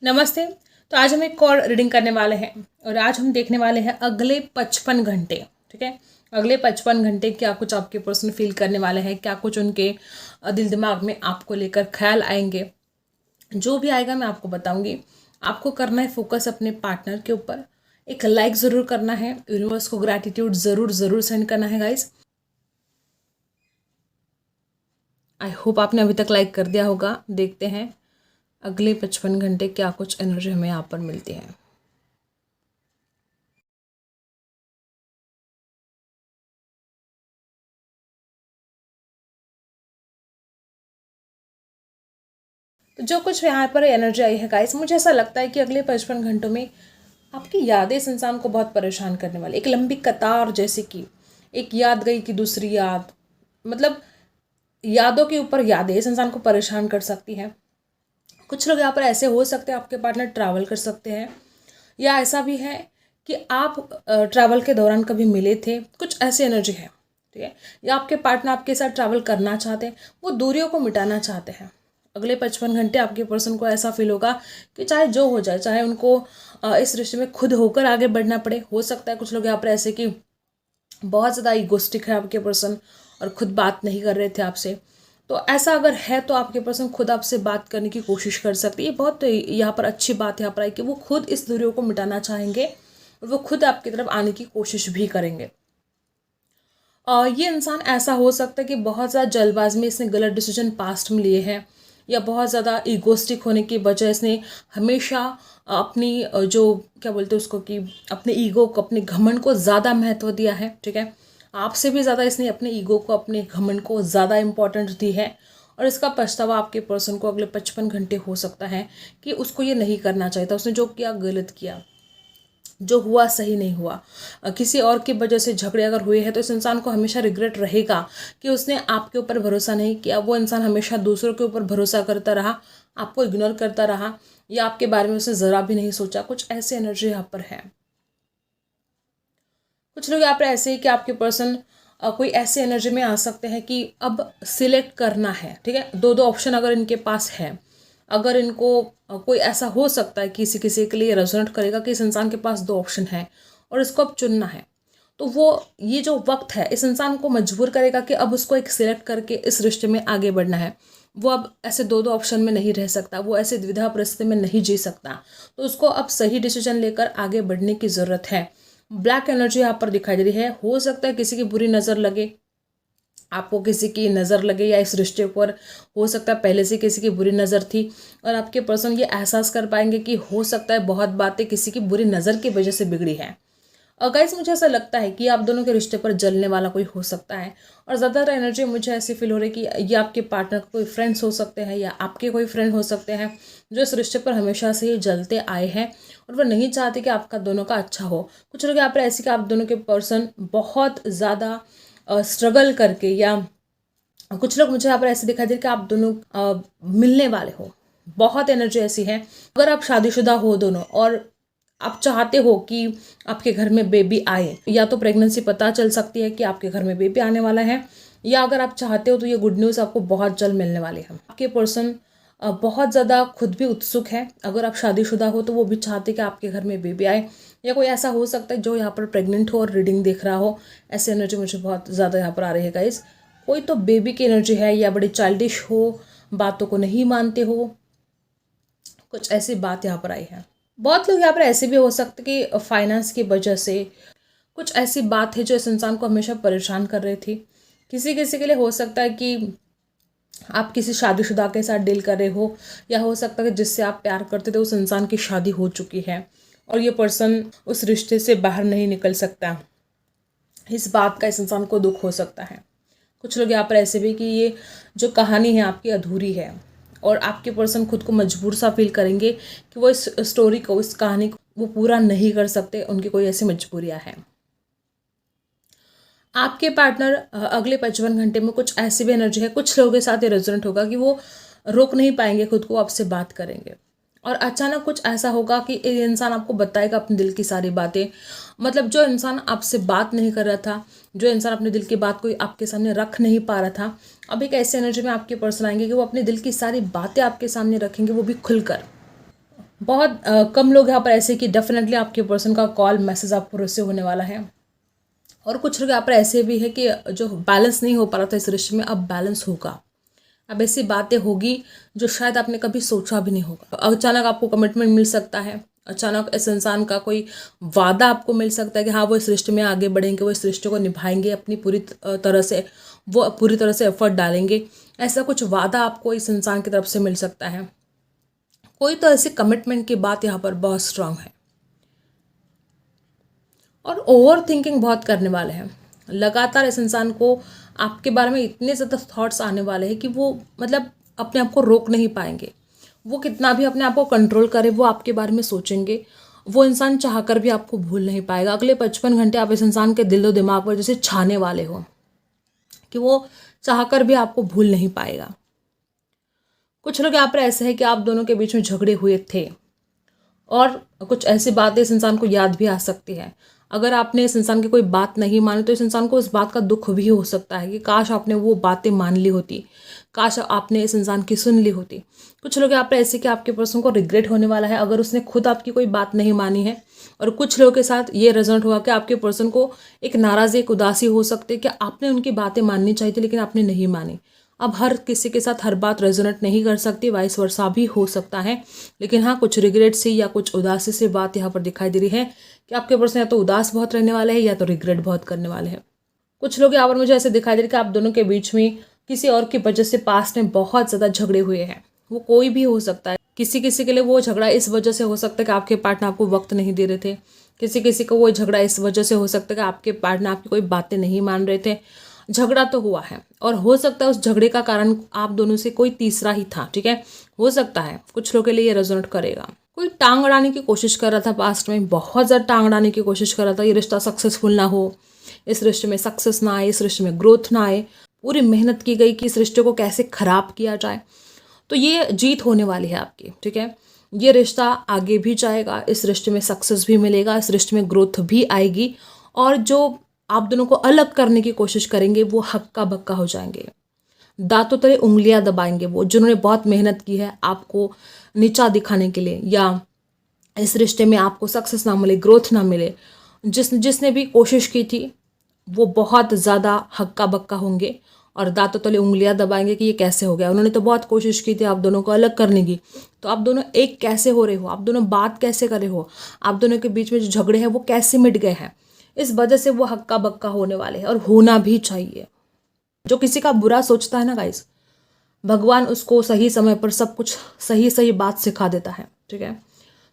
नमस्ते। तो आज हम एक और रीडिंग करने वाले हैं और आज हम देखने वाले हैं अगले 55 घंटे। ठीक है, अगले 55 घंटे क्या कुछ आपके पर्सन फील करने वाले हैं, क्या कुछ उनके दिल दिमाग में आपको लेकर ख्याल आएंगे। जो भी आएगा मैं आपको बताऊंगी। आपको करना है फोकस अपने पार्टनर के ऊपर। एक लाइक ज़रूर करना है, यूनिवर्स को ग्रैटिट्यूड ज़रूर ज़रूर सेंड करना है गाइज। आई होप आपने अभी तक लाइक कर दिया होगा। देखते हैं अगले 55 घंटे क्या कुछ एनर्जी हमें यहाँ पर मिलती है। तो जो कुछ यहाँ पर एनर्जी आई है गाइस, मुझे ऐसा लगता है कि अगले 55 घंटों में आपकी यादें इस इंसान को बहुत परेशान करने वाली। एक लंबी कतार जैसे कि एक याद गई कि दूसरी याद, मतलब यादों के ऊपर यादें इस इंसान को परेशान कर सकती हैं। कुछ लोग यहाँ पर ऐसे हो सकते हैं, आपके पार्टनर ट्रैवल कर सकते हैं, या ऐसा भी है कि आप ट्रैवल के दौरान कभी मिले थे, कुछ ऐसी एनर्जी है। ठीक है, या आपके पार्टनर आपके साथ ट्रैवल करना चाहते हैं, वो दूरियों को मिटाना चाहते हैं। अगले 55 घंटे आपके पर्सन को ऐसा फील होगा कि चाहे जो हो जाए, चाहे उनको इस रिश्ते में खुद होकर आगे बढ़ना पड़े। हो सकता है कुछ लोग यहाँ पर ऐसे कि बहुत ज़्यादा ईगोस्टिक है आपके पर्सन और खुद बात नहीं कर रहे थे आपसे। तो ऐसा अगर है तो आपके पर्सन खुद आपसे बात करने की कोशिश कर सकती है। बहुत यहाँ पर अच्छी बात यहाँ पर आई कि वो खुद इस दूरियों को मिटाना चाहेंगे और वो खुद आपकी तरफ आने की कोशिश भी करेंगे। और ये इंसान ऐसा हो सकता है कि बहुत ज़्यादा जल्दबाजी में इसने गलत डिसीजन पास्ट में लिए हैं, या बहुत ज़्यादा ईगोस्टिक होने की वजह इसने हमेशा अपनी जो क्या बोलते हैं उसको, कि अपने ईगो को, अपने घमंड को ज़्यादा महत्व दिया है। ठीक है, आपसे भी ज़्यादा इसने अपने ईगो को, अपने घमंड को ज़्यादा इम्पोर्टेंस दी है। और इसका पछतावा आपके पर्सन को अगले 55 घंटे हो सकता है कि उसको ये नहीं करना चाहिए था, उसने जो किया गलत किया, जो हुआ सही नहीं हुआ। किसी और की वजह से झगड़े अगर हुए हैं तो इस इंसान को हमेशा रिग्रेट रहेगा कि उसने आपके ऊपर भरोसा नहीं किया। वो इंसान हमेशा दूसरों के ऊपर भरोसा करता रहा, आपको इग्नोर करता रहा, या आपके बारे में उसने ज़रा भी नहीं सोचा। कुछ ऐसी एनर्जी यहाँ पर है। कुछ लोग यहाँ पर ऐसे ही कि आपके पर्सन कोई ऐसे एनर्जी में आ सकते हैं कि अब सिलेक्ट करना है। ठीक है, दो दो ऑप्शन अगर इनके पास है, अगर इनको कोई ऐसा हो सकता है, किसी किसी के लिए रेजोनेट करेगा कि इस इंसान के पास दो ऑप्शन है और इसको अब चुनना है, तो वो ये जो वक्त है इस इंसान को मजबूर करेगा कि अब उसको एक सिलेक्ट करके इस रिश्ते में आगे बढ़ना है। वो अब ऐसे दो दो ऑप्शन में नहीं रह सकता, वो ऐसे द्विधा परिस्थिति में नहीं जी सकता। तो उसको अब सही डिसीजन लेकर आगे बढ़ने की ज़रूरत है। ब्लैक एनर्जी यहाँ पर दिखाई दे रही है। हो सकता है किसी की बुरी नज़र लगे, आपको किसी की नज़र लगे, या इस रिश्ते पर हो सकता है पहले से किसी की बुरी नज़र थी और आपके पर्सन ये एहसास कर पाएंगे कि हो सकता है बहुत बातें किसी की बुरी नज़र की वजह से बिगड़ी है। और गाइस, मुझे ऐसा लगता है कि आप दोनों के रिश्ते पर जलने वाला कोई हो सकता है। और ज़्यादातर एनर्जी मुझे ऐसी फील हो रही है कि ये आपके पार्टनर के कोई फ्रेंड्स हो सकते हैं, या आपके कोई फ्रेंड हो सकते हैं जो इस रिश्ते पर हमेशा से ही जलते आए हैं और वो नहीं चाहते कि आपका दोनों का अच्छा हो। कुछ लोग यहाँ पर ऐसे कि आप दोनों के पर्सन बहुत ज़्यादा स्ट्रगल करके, या कुछ लोग मुझे यहाँ पर ऐसे दिखाई दे कि आप दोनों मिलने वाले हो। बहुत एनर्जी ऐसी है। अगर आप शादीशुदा हो दोनों और आप चाहते हो कि आपके घर में बेबी आए, या तो प्रेगनेंसी पता चल सकती है कि आपके घर में बेबी आने वाला है, या अगर आप चाहते हो तो ये गुड न्यूज़ आपको बहुत जल्द मिलने वाली है। आपके पर्सन बहुत ज़्यादा खुद भी उत्सुक है। अगर आप शादीशुदा हो तो वो भी चाहते कि आपके घर में बेबी आए, या कोई ऐसा हो सकता है जो यहाँ पर प्रेग्नेंट हो और रीडिंग देख रहा हो। ऐसी एनर्जी मुझे बहुत ज़्यादा यहाँ पर आ रही है गाइस। कोई तो बेबी की एनर्जी है, या बड़ी चाइल्डिश हो, बातों को नहीं मानते हो, कुछ ऐसी बात यहाँ पर आई है। बहुत लोग यहाँ पर ऐसे भी हो सकते कि फाइनेंस की वजह से कुछ ऐसी बात है जो इस इंसान को हमेशा परेशान कर रही थी। किसी किसी के लिए हो सकता है कि आप किसी शादीशुदा के साथ डील कर रहे हो, या हो सकता है कि जिससे आप प्यार करते थे उस इंसान की शादी हो चुकी है और ये पर्सन उस रिश्ते से बाहर नहीं निकल सकता। इस बात का इस इंसान को दुख हो सकता है। कुछ लोग यहाँ पर ऐसे भी कि ये जो कहानी है आपकी अधूरी है और आपके पर्सन खुद को मजबूर सा फील करेंगे कि वो इस स्टोरी को, इस कहानी को वो पूरा नहीं कर सकते, उनकी कोई ऐसी मजबूरियाँ हैं। आपके पार्टनर अगले 55 घंटे में कुछ ऐसी भी एनर्जी है, कुछ लोगों के साथ ये रेजोनेट होगा कि वो रोक नहीं पाएंगे खुद को, आपसे बात करेंगे और अचानक कुछ ऐसा होगा कि ये इंसान आपको बताएगा अपने दिल की सारी बातें। मतलब जो इंसान आपसे बात नहीं कर रहा था, जो इंसान अपने दिल की बात कोई आपके सामने रख नहीं पा रहा था, अब एक ऐसी एनर्जी में आपके पर्सन आएंगे कि वो अपने दिल की सारी बातें आपके सामने रखेंगे, वो भी खुलकर। बहुत कम लोग यहाँ पर ऐसे कि डेफिनेटली आपके पर्सन का कॉल मैसेज आपको रिसीव होने वाला है। और कुछ लोग यहाँ पर ऐसे भी है कि जो बैलेंस नहीं हो पा रहा था इस रिश्ते में, अब बैलेंस होगा। अब ऐसी बातें होगी जो शायद आपने कभी सोचा भी नहीं होगा। अचानक आपको कमिटमेंट मिल सकता है, अचानक इस इंसान का कोई वादा आपको मिल सकता है कि हाँ वो इस रिश्ते में आगे बढ़ेंगे, वो इस रिश्ते को निभाएंगे, अपनी पूरी तरह से वो पूरी तरह से एफर्ट डालेंगे। ऐसा कुछ वादा आपको इस इंसान की तरफ से मिल सकता है। कोई तो ऐसी कमिटमेंट की बात यहाँ पर बहुत स्ट्रांग है। और ओवर थिंकिंग बहुत करने वाले हैं। लगातार इस इंसान को आपके बारे में इतने ज़्यादा थॉट्स आने वाले हैं कि वो मतलब अपने आप को रोक नहीं पाएंगे। वो कितना भी अपने आप को कंट्रोल करे, वो आपके बारे में सोचेंगे। वो इंसान चाहकर भी आपको भूल नहीं पाएगा। अगले 55 घंटे आप इस इंसान के दिलो दिमाग पर जैसे छाने वाले हो कि वो चाहकर भी आपको भूल नहीं पाएगा। कुछ लोग यहाँ पर ऐसे है कि आप दोनों के बीच में झगड़े हुए थे और कुछ ऐसी बातें इस इंसान को याद भी आ सकती है। अगर आपने इस इंसान की कोई बात नहीं मानी तो इस इंसान को इस बात का दुख भी हो सकता है कि काश आपने वो बातें मान ली होती, काश आपने इस इंसान की सुन ली होती। कुछ लोग यहाँ पर ऐसे कि आपके पर्सन को रिग्रेट होने वाला है अगर उसने खुद आपकी कोई बात नहीं मानी है। और कुछ लोगों के साथ ये रिजल्ट हुआ कि आपके पर्सन को एक नाराज़ी, एक उदासी हो सकती है कि आपने उनकी बातें माननी चाहिए थी लेकिन आपने नहीं मानी। अब हर किसी के साथ हर बात रेजोनेट नहीं कर सकती, वाइस वर्सा भी हो सकता है। लेकिन हाँ, कुछ रिग्रेट से या कुछ उदासी से बात यहाँ पर दिखाई दे रही है कि आपके पर्सन या तो उदास बहुत रहने वाले हैं या तो रिग्रेट बहुत करने वाले हैं। कुछ लोग यहाँ पर मुझे ऐसे दिखाई दे रहे कि आप दोनों के बीच में किसी और की वजह से पास्ट में बहुत ज़्यादा झगड़े हुए हैं। वो कोई भी हो सकता है। किसी किसी के लिए वो झगड़ा इस वजह से हो सकता है कि आपके पार्टनर आपको वक्त नहीं दे रहे थे। किसी किसी को वो झगड़ा इस वजह से हो सकता है कि आपके पार्टनर आपकी कोई बातें नहीं मान रहे थे। झगड़ा तो हुआ है और हो सकता है उस झगड़े का कारण आप दोनों से कोई तीसरा ही था। ठीक है, हो सकता है कुछ लोगों के लिए ये रेजोनेट करेगा। कोई टांग अड़ाने की कोशिश कर रहा था पास्ट में, बहुत ज़्यादा टांग अड़ाने की कोशिश कर रहा था। ये रिश्ता सक्सेसफुल ना हो, इस रिश्ते में सक्सेस ना आए, इस रिश्ते में ग्रोथ ना आए। पूरी मेहनत की गई कि इस रिश्ते को कैसे खराब किया जाए। तो ये जीत होने वाली है आपकी। ठीक है, ये रिश्ता आगे भी जाएगा, इस रिश्ते में सक्सेस भी मिलेगा, इस रिश्ते में ग्रोथ भी आएगी। और जो आप दोनों को अलग करने की कोशिश करेंगे वो हक्का बक्का हो जाएंगे। दांतों तले उंगलियां दबाएंगे वो, जिन्होंने बहुत मेहनत की है आपको नीचा दिखाने के लिए या इस रिश्ते में आपको सक्सेस ना मिले, ग्रोथ ना मिले। जिसने भी कोशिश की थी वो बहुत ज़्यादा हक्का बक्का होंगे और दांतों तले उंगलियां दबाएंगे कि ये कैसे हो गया। उन्होंने तो बहुत कोशिश की थी आप दोनों को अलग करने की, तो आप दोनों एक कैसे हो रहे हो, आप दोनों बात कैसे कर रहे हो, आप दोनों के बीच में जो झगड़े हैं वो कैसे मिट गए हैं। इस वजह से वो हक्का बक्का होने वाले हैं और होना भी चाहिए। जो किसी का बुरा सोचता है ना गाइस, भगवान उसको सही समय पर सब कुछ सही सही बात सिखा देता है। ठीक है,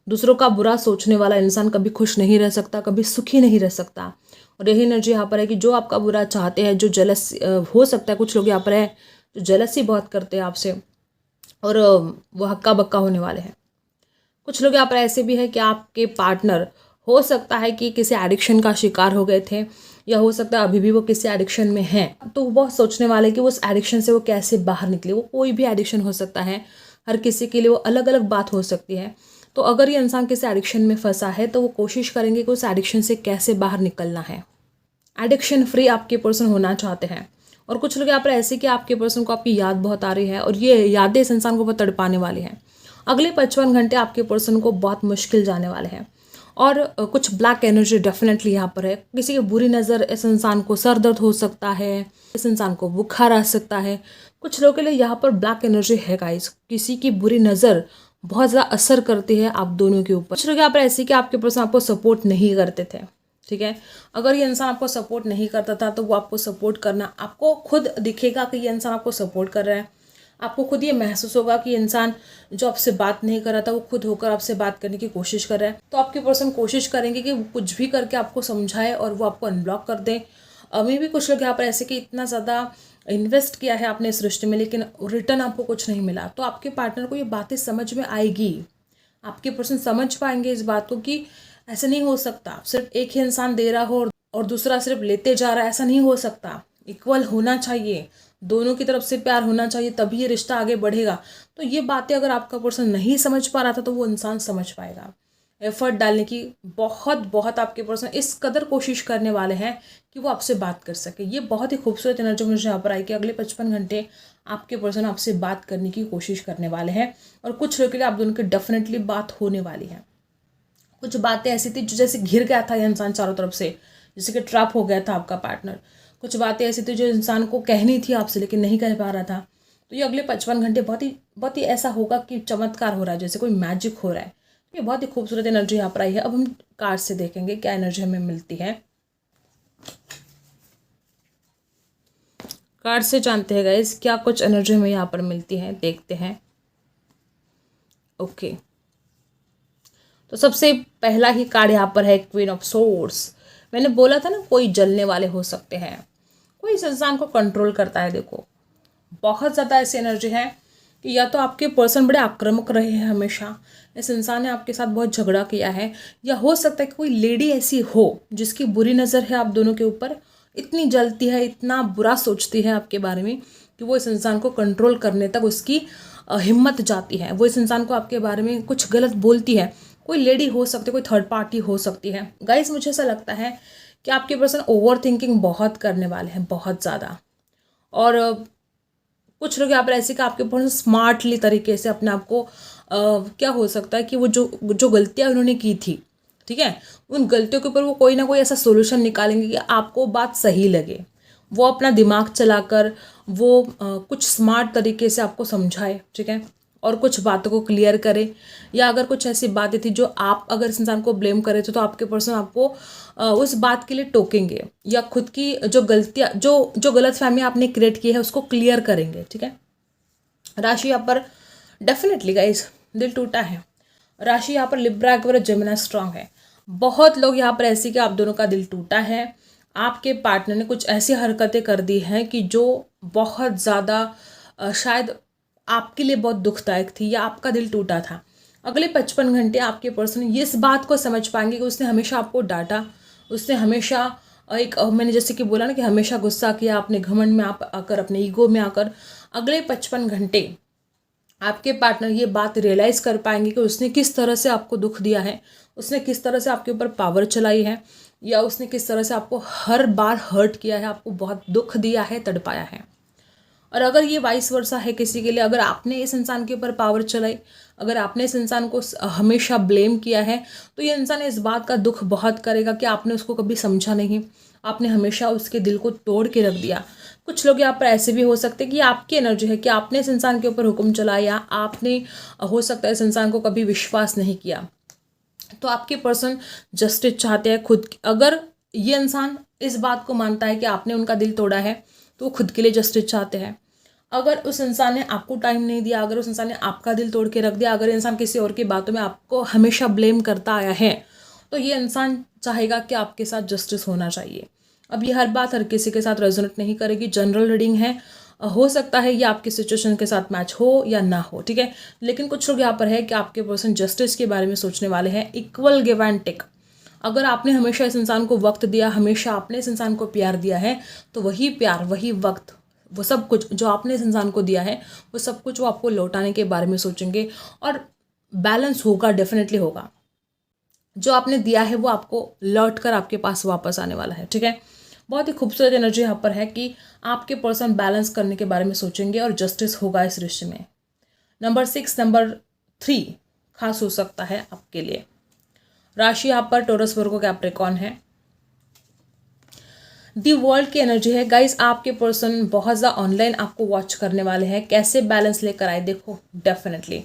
दूसरों का बुरा सोचने वाला इंसान कभी खुश नहीं रह सकता, कभी सुखी नहीं रह सकता। और यही एनर्जी यहाँ पर है कि जो आपका बुरा चाहते हैं, जो जेलस हो सकता है, कुछ लोग यहाँ पर है जो जेलसी बहुत करते हैं आपसे और वो हक्का बक्का होने वाले हैं। कुछ लोग यहाँ पर ऐसे भी है कि आपके पार्टनर हो सकता है कि किसी एडिक्शन का शिकार हो गए थे या हो सकता है अभी भी वो किसी एडिक्शन में हैं। तो वो बहुत सोचने वाले कि वो उस एडिक्शन से वो कैसे बाहर निकले। वो कोई भी एडिक्शन हो सकता है, हर किसी के लिए वो अलग अलग बात हो सकती है। तो अगर ये इंसान किसी एडिक्शन में फंसा है तो वो कोशिश करेंगे कि उस एडिक्शन से कैसे बाहर निकलना है। एडिक्शन फ्री आपके पर्सन होना चाहते हैं। और कुछ लोग यहाँ पर ऐसे कि आपके पर्सन को आपकी याद बहुत आ रही है और ये यादें इस इंसान को बहुत तड़पाने वाली हैं। अगले 55 घंटे आपके पर्सन को बहुत मुश्किल जाने वाले हैं। और कुछ ब्लैक एनर्जी डेफिनेटली यहाँ पर है। किसी की बुरी नज़र, इस इंसान को सर दर्द हो सकता है, इस इंसान को बुखार आ सकता है। कुछ लोगों के लिए यहाँ पर ब्लैक एनर्जी है गाइस। किसी की बुरी नज़र बहुत ज़्यादा असर करती है आप दोनों के ऊपर। कुछ लोग यहाँ पर ऐसे कि आपके पर्सन आपको सपोर्ट नहीं करते थे। ठीक है, अगर ये इंसान आपको सपोर्ट नहीं करता था तो वो आपको सपोर्ट करना, आपको खुद दिखेगा कि ये इंसान आपको सपोर्ट कर रहा है। आपको खुद ये महसूस होगा कि इंसान जो आपसे बात नहीं कर रहा था वो खुद होकर आपसे बात करने की कोशिश कर रहा है। तो आपके पर्सन कोशिश करेंगे कि वो कुछ भी करके आपको समझाए और वो आपको अनब्लॉक कर दें। अभी भी कुछ लोग यहाँ पर ऐसे कि इतना ज़्यादा इन्वेस्ट किया है आपने इस रिश्ते में लेकिन रिटर्न आपको कुछ नहीं मिला। तो आपके पार्टनर को ये बातें समझ में आएगी, आपके पर्सन समझ पाएंगे इस बात को कि ऐसे नहीं हो सकता सिर्फ एक ही इंसान दे रहा हो और दूसरा सिर्फ लेते जा रहा है। ऐसा नहीं हो सकता, इक्वल होना चाहिए, दोनों की तरफ से प्यार होना चाहिए, तभी ये रिश्ता आगे बढ़ेगा। तो ये बातें अगर आपका पर्सन नहीं समझ पा रहा था तो वो इंसान समझ पाएगा। एफर्ट डालने की बहुत बहुत आपके पर्सन इस कदर कोशिश करने वाले हैं कि वो आपसे बात कर सके। ये बहुत ही खूबसूरत एनर्जी मुझे यहाँ पर आई कि अगले 55 घंटे आपके पर्सन आपसे बात करने की कोशिश करने वाले हैं और कुछ लोगों के लिए आप दोनों की डेफिनेटली बात होने वाली है। कुछ बातें ऐसी थी जो जैसे घिर गया था ये इंसान चारों तरफ से, जैसे कि ट्रैप हो गया था आपका पार्टनर। कुछ बातें ऐसी थी जो इंसान को कहनी थी आपसे लेकिन नहीं कह पा रहा था। तो ये अगले 55 घंटे बहुत ही ऐसा होगा कि चमत्कार हो रहा है, जैसे कोई मैजिक हो रहा है। ये बहुत ही खूबसूरत एनर्जी यहाँ पर आई है। अब हम कार्ड से देखेंगे क्या एनर्जी हमें मिलती है। कार्ड से जानते हैं गाइस क्या कुछ एनर्जी हमें यहाँ पर मिलती है, देखते हैं। ओके, तो सबसे पहला ही कार्ड यहाँ पर है क्वीन ऑफ सोर्ड्स। मैंने बोला था ना कोई जलने वाले हो सकते हैं, कोई इस इंसान को कंट्रोल करता है। देखो बहुत ज़्यादा ऐसी एनर्जी है कि या तो आपके पर्सन बड़े आक्रामक रहे हैं हमेशा, इस इंसान ने आपके साथ बहुत झगड़ा किया है, या हो सकता है कि कोई लेडी ऐसी हो जिसकी बुरी नज़र है आप दोनों के ऊपर, इतनी जलती है, इतना बुरा सोचती है आपके बारे में कि वो इस इंसान को कंट्रोल करने तक उसकी हिम्मत जाती है। वो इस इंसान को आपके बारे में कुछ गलत बोलती है। कोई लेडी हो सकती है, कोई थर्ड पार्टी हो सकती है। गाइस मुझे ऐसा लगता है कि आपके पर्सन ओवर थिंकिंग बहुत करने वाले हैं, बहुत ज़्यादा। और कुछ लोग यहाँ पर ऐसे कि आपके पर्सन स्मार्टली तरीके से अपने आप को क्या हो सकता है कि वो जो गलतियाँ उन्होंने की थी, ठीक है, उन गलतियों के ऊपर वो कोई ना कोई ऐसा सोल्यूशन निकालेंगे कि आपको बात सही लगे। वो अपना दिमाग चलाकर वो कुछ स्मार्ट तरीके से आपको समझाए, ठीक है, और कुछ बातों को क्लियर करे। या अगर कुछ ऐसी बातें थी जो आप अगर इस इंसान को ब्लेम करे थे तो आपके पर्सन आपको उस बात के लिए टोकेंगे, या खुद की जो गलतियाँ जो गलत फहमी आपने क्रिएट की है उसको क्लियर करेंगे, ठीक है। राशि यहाँ पर डेफिनेटली गाइस दिल टूटा है। राशि यहाँ पर लिब्रा के जेमिनी स्ट्रांग है। बहुत लोग यहाँ पर ऐसी कि आप दोनों का दिल टूटा है। आपके पार्टनर ने कुछ ऐसी हरकतें कर दी हैं कि जो बहुत ज़्यादा शायद आपके लिए बहुत दुखदायक थी या आपका दिल टूटा था। अगले 55 घंटे आपके पर्सन इस बात को समझ पाएंगे कि उसने हमेशा आपको डांटा, उसने हमेशा मैंने जैसे कि बोला ना कि हमेशा गुस्सा किया, अपने घमंड में आप आकर, अपने ईगो में आकर। अगले 55 घंटे आपके पार्टनर ये बात रियलाइज़ कर पाएंगे कि उसने किस तरह से आपको दुख दिया है, उसने किस तरह से आपके ऊपर पावर चलाई है, या उसने किस तरह से आपको हर बार हर्ट किया है, आपको बहुत दुख दिया है, तड़पाया है। और अगर ये वाइस वर्सा है किसी के लिए, अगर आपने इस इंसान के ऊपर पावर चलाई, अगर आपने इस इंसान को हमेशा ब्लेम किया है, तो ये इंसान इस बात का दुख बहुत करेगा कि आपने उसको कभी समझा नहीं, आपने हमेशा उसके दिल को तोड़ के रख दिया। कुछ लोग यहाँ पर ऐसे भी हो सकते हैं कि आपकी एनर्जी है कि आपने इस इंसान के ऊपर हुक्म चलाया, आपने हो सकता है इस इंसान को कभी विश्वास नहीं किया। तो आपके पर्सन जस्टिस चाहते हैं खुद। अगर ये इंसान इस बात को मानता है कि आपने उनका दिल तोड़ा है तो वो खुद के लिए जस्टिस चाहते हैं। अगर उस इंसान ने आपको टाइम नहीं दिया, अगर उस इंसान ने आपका दिल तोड़ के रख दिया, अगर इंसान किसी और की बातों में आपको हमेशा ब्लेम करता आया है, तो ये इंसान चाहेगा कि आपके साथ जस्टिस होना चाहिए। अब ये हर बात हर किसी के साथ रेजोनेट नहीं करेगी, जनरल रीडिंग है, हो सकता है ये आपकी सिचुएशन के साथ मैच हो या ना हो, ठीक है। लेकिन कुछ लोग यहाँ पर है कि आपके पर्सन जस्टिस के बारे में सोचने वाले हैं, इक्वल गिव एंड टेक। अगर आपने हमेशा इस इंसान को वक्त दिया, हमेशा आपने इस इंसान को प्यार दिया है, तो वही प्यार, वही वक्त, वो सब कुछ जो आपने इस इंसान को दिया है, वो सब कुछ वो आपको लौटाने के बारे में सोचेंगे। और बैलेंस होगा, डेफिनेटली होगा। जो आपने दिया है वो आपको लौट कर आपके पास वापस आने वाला है, ठीक है। बहुत ही खूबसूरत एनर्जी यहाँ पर है कि आपके पर्सन बैलेंस करने के बारे में सोचेंगे और जस्टिस होगा इस रिश्ते में। नंबर 6, नंबर 3 खास हो सकता है आपके लिए। राशि यहाँ पर टोरस, वर्गो, कैप्रिकॉर्न है। दी वर्ल्ड की एनर्जी है। गाइस आपके पर्सन बहुत ज़्यादा ऑनलाइन आपको वॉच करने वाले हैं। कैसे बैलेंस लेकर आए, देखो डेफिनेटली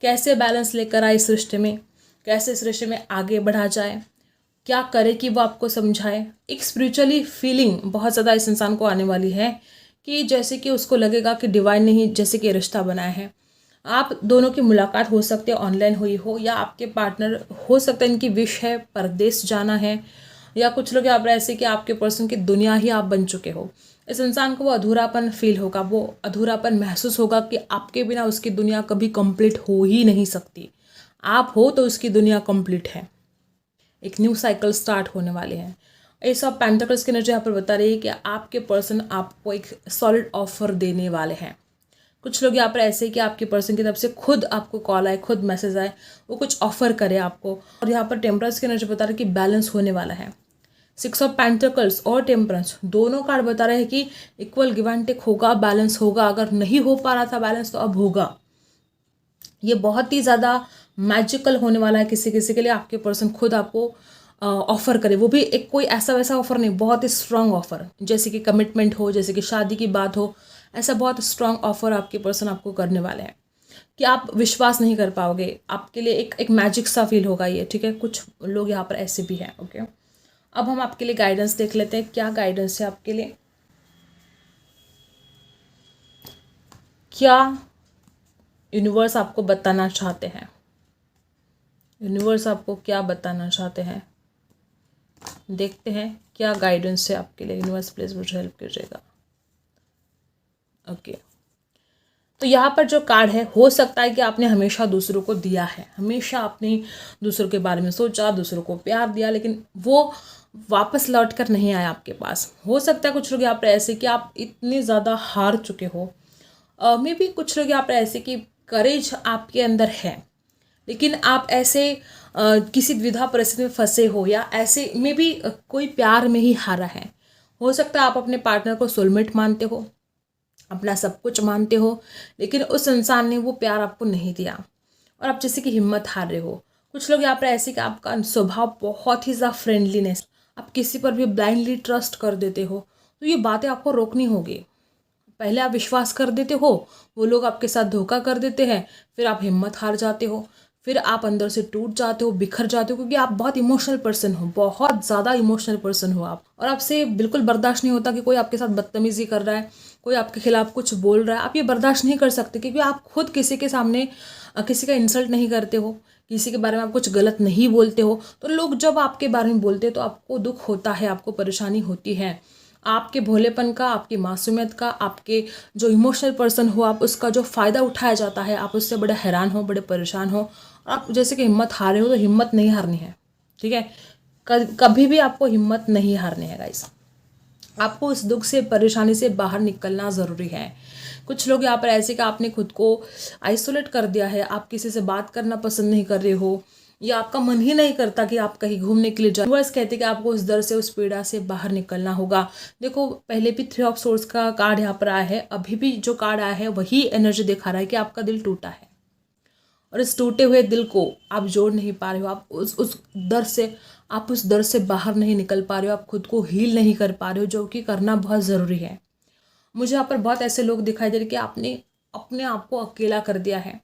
कैसे बैलेंस लेकर आए इस रिश्ते में, कैसे इस रिश्ते में आगे बढ़ा जाए, क्या करे कि वो आपको समझाए। एक स्पिरिचुअली फीलिंग बहुत ज़्यादा इस इंसान को आने वाली है कि जैसे कि उसको लगेगा कि डिवाइन ने ही जैसे कि रिश्ता बनाया है। आप दोनों की मुलाकात हो सकती है ऑनलाइन हुई हो, या आपके पार्टनर हो सकता है इनकी विश है परदेश जाना है, या कुछ लोग यहाँ पर ऐसे कि आपके पर्सन की दुनिया ही आप बन चुके हो। इस इंसान को वो अधूरापन फील होगा, वो अधूरापन महसूस होगा कि आपके बिना उसकी दुनिया कभी कंप्लीट हो ही नहीं सकती। आप हो तो उसकी दुनिया कंप्लीट है। एक न्यू साइकिल स्टार्ट होने वाले हैं। एस ऑफ पेंटिकल्स की एनर्जी यहाँ पर बता रही है कि आपके पर्सन आपको एक सॉलिड ऑफर देने वाले हैं। कुछ लोग यहाँ पर ऐसे कि आपके पर्सन की तरफ से खुद आपको कॉल आए, खुद मैसेज आए, वो कुछ ऑफर करे आपको। और यहाँ पर टेम्परेंस की एनर्जी बता रही है कि बैलेंस होने वाला है। 6 ऑफ पेंटिकल्स और टेम्परेंस दोनों कार्ड बता रहे हैं कि इक्वल गिव एंड टेक होगा, बैलेंस होगा। अगर नहीं हो पा रहा था बैलेंस तो अब होगा। ये बहुत ही ज़्यादा मैजिकल होने वाला है किसी किसी के लिए। आपके पर्सन खुद आपको ऑफर करे, वो भी एक कोई ऐसा वैसा ऑफर नहीं, बहुत ही स्ट्रांग ऑफर, जैसे कि कमिटमेंट हो, जैसे कि शादी की बात हो। ऐसा बहुत स्ट्रांग ऑफर आपके पर्सन आपको करने वाले हैं कि आप विश्वास नहीं कर पाओगे। आपके लिए एक मैजिक सा फील होगा ये, ठीक है। कुछ लोग यहाँ पर ऐसे भी हैं, ओके। अब हम आपके लिए गाइडेंस देख लेते हैं, क्या गाइडेंस है आपके लिए। क्या यूनिवर्स आपको बताना चाहते हैं, यूनिवर्स आपको क्या बताना चाहते हैं, देखते हैं क्या गाइडेंस है आपके लिए। यूनिवर्स प्लीज मुझे हेल्प कीजिएगा, ओके। तो यहाँ पर जो कार्ड है, हो सकता है कि आपने हमेशा दूसरों को दिया है, हमेशा आपने दूसरों के बारे में सोचा, दूसरों को प्यार दिया, लेकिन वो वापस लौट कर नहीं आया आपके पास। हो सकता है कुछ लोग यहाँ पर ऐसे कि आप इतने ज़्यादा हार चुके हो। मे बी कुछ लोग यहाँ पर ऐसे कि करेज आपके अंदर है, लेकिन आप ऐसे किसी द्विधा परिस्थिति में फंसे हो, या ऐसे मे बी कोई प्यार में ही हारा है। हो सकता है आप अपने पार्टनर को सोलमेट मानते हो, अपना सब कुछ मानते हो, लेकिन उस इंसान ने वो प्यार आपको नहीं दिया और आप जैसे कि हिम्मत हार रहे हो। कुछ लोग यहाँ पर ऐसे कि आपका स्वभाव बहुत ही ज़्यादा फ्रेंडलीनेस, आप किसी पर भी ब्लाइंडली ट्रस्ट कर देते हो, तो ये बातें आपको रोकनी होगी। पहले आप विश्वास कर देते हो, वो लोग आपके साथ धोखा कर देते हैं, फिर आप हिम्मत हार जाते हो, फिर आप अंदर से टूट जाते हो, बिखर जाते हो, क्योंकि आप बहुत इमोशनल पर्सन हो, बहुत ज़्यादा इमोशनल पर्सन हो आप। और आपसे बिल्कुल बर्दाश्त नहीं होता कि कोई आपके साथ बदतमीजी कर रहा है, कोई आपके खिलाफ कुछ बोल रहा है। आप ये बर्दाश्त नहीं कर सकते, क्योंकि आप खुद किसी के सामने किसी का इंसल्ट नहीं करते हो, किसी के बारे में आप कुछ गलत नहीं बोलते हो। तो लोग जब आपके बारे में बोलते हैं तो आपको दुख होता है, आपको परेशानी होती है। आपके भोलेपन का, आपकी मासूमियत का, आपके जो इमोशनल पर्सन हो आप, उसका जो फ़ायदा उठाया जाता है, आप उससे बड़े हैरान हो, बड़े परेशान हो। आप जैसे कि हिम्मत हारे हो, तो हिम्मत नहीं हारनी है, ठीक है। कभी भी आपको हिम्मत नहीं हारनी है गाइस। आपको उस दुख से, परेशानी से बाहर निकलना ज़रूरी है। कुछ लोग यहाँ पर ऐसे कि आपने खुद को आइसोलेट कर दिया है, आप किसी से बात करना पसंद नहीं कर रहे हो, या आपका मन ही नहीं करता कि आप कहीं घूमने के लिए जाओ। यूनिवर्स कहते हैं कि आपको उस दर्द से, उस पीड़ा से बाहर निकलना होगा। देखो, पहले भी 3 ऑफ सोर्स का कार्ड यहाँ पर आया है, अभी भी जो कार्ड आया है वही एनर्जी दिखा रहा है कि आपका दिल टूटा है, और इस टूटे हुए दिल को आप जोड़ नहीं पा रहे हो। आप उस दर्द से बाहर नहीं निकल पा रहे हो, आप खुद को हील नहीं कर पा रहे हो, जो कि करना बहुत ज़रूरी है। मुझे यहाँ पर बहुत ऐसे लोग दिखाई दे रहे कि आपने अपने आप को अकेला कर दिया है,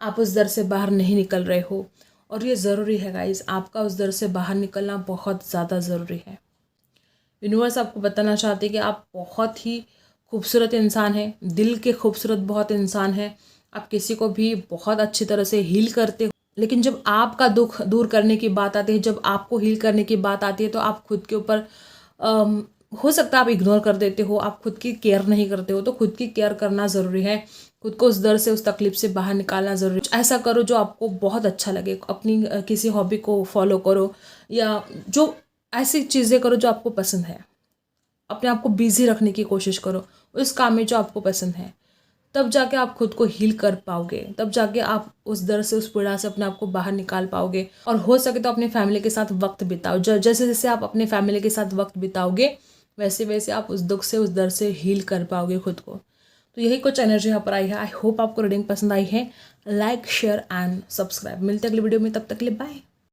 आप उस दर से बाहर नहीं निकल रहे हो, और ये ज़रूरी है गाइस। आपका उस दर से बाहर निकलना बहुत ज़्यादा ज़रूरी है। यूनिवर्स आपको बताना चाहते हैं कि आप बहुत ही खूबसूरत इंसान हैं, दिल के खूबसूरत बहुत इंसान हैं। आप किसी को भी बहुत अच्छी तरह से हील करते हो, लेकिन जब आपका दुख दूर करने की बात आती है, जब आपको हील करने की बात आती है, तो आप खुद के ऊपर हो सकता है आप इग्नोर कर देते हो, आप खुद की केयर नहीं करते हो। तो खुद की केयर करना ज़रूरी है, खुद को उस दर्द से, उस तकलीफ से बाहर निकालना ज़रूरी है। ऐसा करो जो आपको बहुत अच्छा लगे, अपनी किसी हॉबी को फॉलो करो, या जो ऐसी चीज़ें करो जो आपको पसंद है। अपने आप को बिजी रखने की कोशिश करो उस काम में जो आपको पसंद है, तब जाके आप खुद को हील कर पाओगे, तब जाके आप उस दर्द से, उस पीड़ा से अपने आप को बाहर निकाल पाओगे। और हो सके तो अपने फैमिली के साथ वक्त बिताओ। जैसे जैसे आप अपने फैमिली के साथ वक्त बिताओगे, वैसे वैसे आप उस दुख से, उस दर्द से हील कर पाओगे खुद को। तो यही कुछ एनर्जी यहाँ पर आई है। आई होप आपको रीडिंग पसंद आई है। Like, share and subscribe. मिलते अगली वीडियो में, तब तक के लिए बाय।